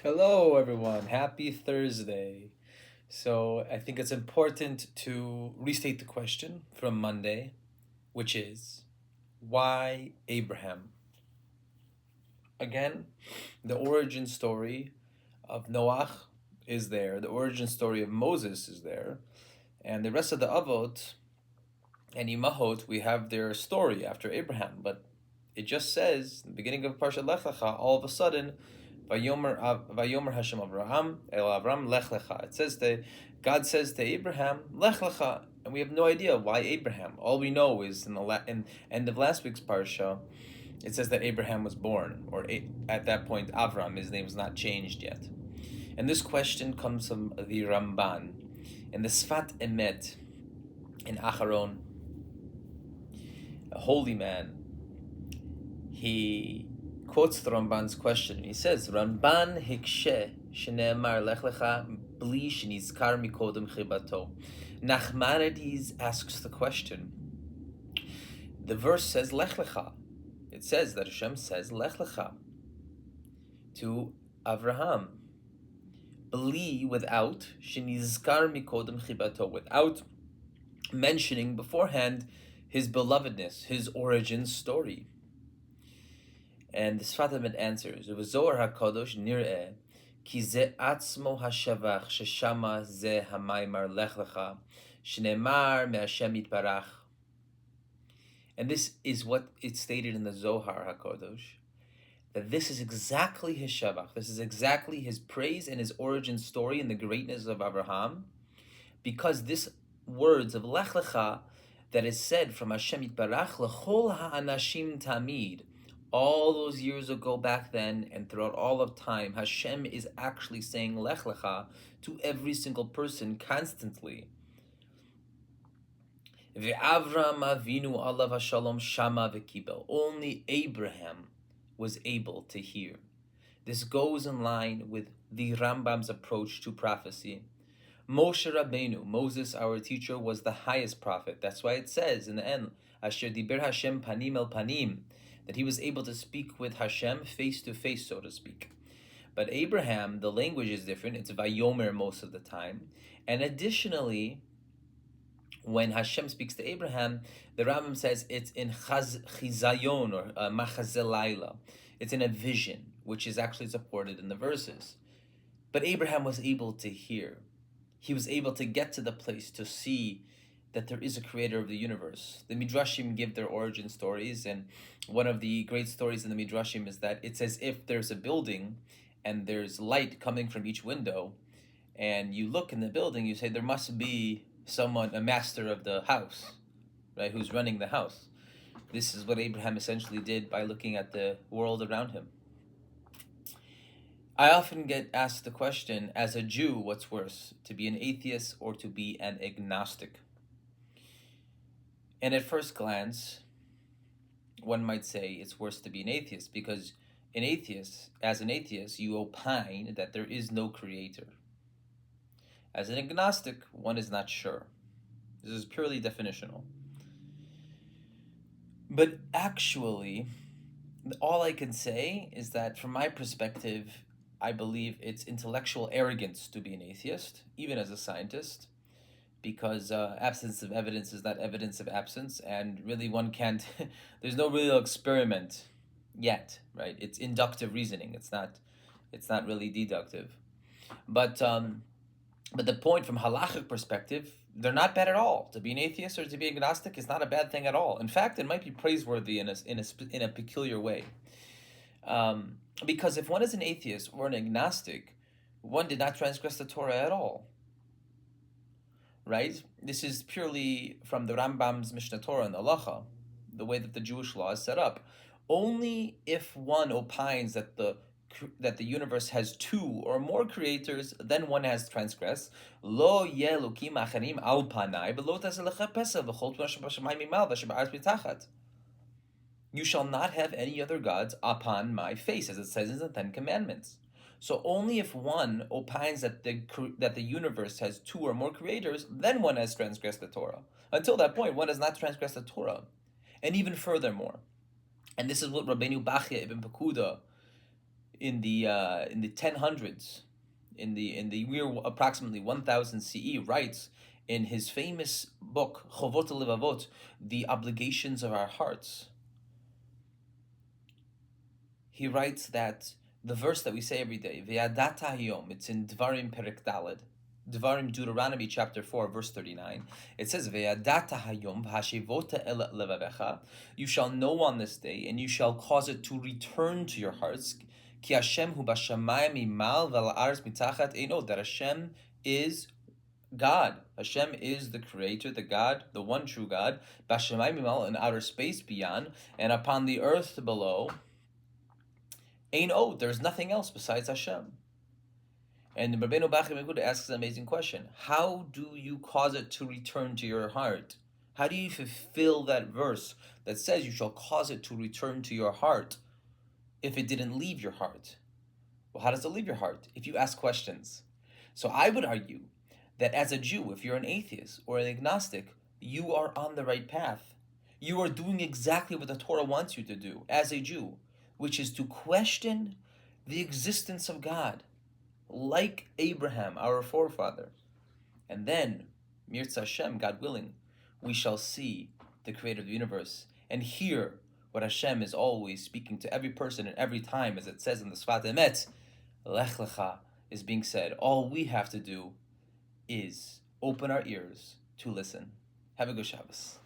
Hello, everyone. Happy Thursday. So, I think it's important to restate the question from Monday, which is why Abraham? Again, the origin story of Noach is there, the origin story of Moses is there, and the rest of the Avot and Imahot, we have their story after Abraham, but it just says, in the beginning of Parshat Lech Lecha, all of a sudden, Vayomer Hashem Avraham El Avram Lech Lecha. It says that God says to Abraham Lech Lecha, and we have no idea why Abraham. All we know is in the end of last week's parsha, it says that Abraham was born, or at that point Avram. His name was not changed yet. And this question comes from the Ramban in the Sfat Emet in Acharon, a holy man. He quotes the Ramban's question. He says, Ramban hikshe shene'emar lech lecha bli shenizkar mikodem chibato. Nachmanides asks the question. The verse says lech lecha. It says that Hashem says lech lecha to Avraham. Bli, without, shenizkar mikodem chibato, without mentioning beforehand his belovedness, his origin story. And the Sfat Emet answers, it was Zohar HaKadosh nir'eh, ki ze atzmo hashavach sheshama ze hamaymar lech lecha, shneimar me'Hashem yitbarach. And this is what it's stated in the Zohar HaKadosh, that this is exactly his shavach, this is exactly his praise and his origin story and the greatness of Abraham, because this words of lech lecha that is said from Hashem yitbarach lechol ha'anashim tamid, all those years ago back then and throughout all of time, Hashem is actually saying Lech Lecha to every single person constantly. Ve'Avram Avinu alav hashalom shama v'kibel. Only Abraham was able to hear. This goes in line with the Rambam's approach to prophecy. Moshe Rabbeinu, Moses, our teacher, was the highest prophet. That's why it says in the end, Asher diber Hashem panim el panim, that he was able to speak with Hashem face to face, so to speak. But Abraham, the language is different. It's Vayomer most of the time. And additionally, when Hashem speaks to Abraham, the Rambam says it's in chizayon or machazelayla. It's in a vision, which is actually supported in the verses. But Abraham was able to hear. He was able to get to the place to see that there is a creator of the universe. The Midrashim give their origin stories, and one of the great stories in the Midrashim is that it's as if there's a building and there's light coming from each window, and you look in the building, you say there must be someone, a master of the house, right, who's running the house. This is what Abraham essentially did by looking at the world around him. I often get asked the question, as a Jew, what's worse, to be an atheist or to be an agnostic? And at first glance, one might say it's worse to be an atheist, because as an atheist, you opine that there is no creator. As an agnostic, one is not sure. This is purely definitional. But actually, all I can say is that from my perspective, I believe it's intellectual arrogance to be an atheist, even as a scientist, because absence of evidence is not evidence of absence, and really one can't, there's no real experiment yet, right? It's inductive reasoning, it's not really deductive. But the point from halachic perspective, they're not bad at all. To be an atheist or to be agnostic is not a bad thing at all. In fact, it might be praiseworthy in a peculiar way. Because if one is an atheist or an agnostic, one did not transgress the Torah at all. Right? This is purely from the Rambam's Mishnah Torah and the Halacha, the way that the Jewish law is set up. Only if one opines that the universe has two or more creators, then one has transgressed. Lo yeh elokim acharim al panai v'lo taseh lecha pesach v'chol tu asher b'shamayim mimal v'asher ba'aretz mitachat. You shall not have any other gods upon my face, as it says in the Ten Commandments. So only if one opines that the universe has two or more creators, then one has transgressed the Torah. Until that point, one has not transgressed the Torah. And even furthermore, and this is what Rabbeinu Bachya ibn Pekuda in the 1000s, in the year approximately 1000 CE, writes in his famous book Chovot Levavot, the obligations of our hearts. He writes that the verse that we say every day, Ve'adata hayom, it's in Dvarim Perek Daled, Dvarim, Deuteronomy chapter 4, verse 39. It says, Ve'adata hayom v'hashevota el levavecha, you shall know on this day, and you shall cause it to return to your hearts, ki Hashem hu b'shamayim imal v'la'aretz mitachat eino, that Hashem is God. Hashem is the creator, the God, the one true God, b'shamayim imal, in outer space beyond, and upon the earth below, there's nothing else besides Hashem. And Rabbeinu Bachya Mekuda asks an amazing question. How do you cause it to return to your heart? How do you fulfill that verse that says you shall cause it to return to your heart if it didn't leave your heart? Well, how does it leave your heart? If you ask questions. So I would argue that as a Jew, if you're an atheist or an agnostic, you are on the right path. You are doing exactly what the Torah wants you to do as a Jew, which is to question the existence of God, like Abraham, our forefather. And then, Mirza Hashem, God willing, we shall see the creator of the universe and hear what Hashem is always speaking to every person and every time, as it says in the Sfat Emet, Lech Lecha is being said. All we have to do is open our ears to listen. Have a good Shabbos.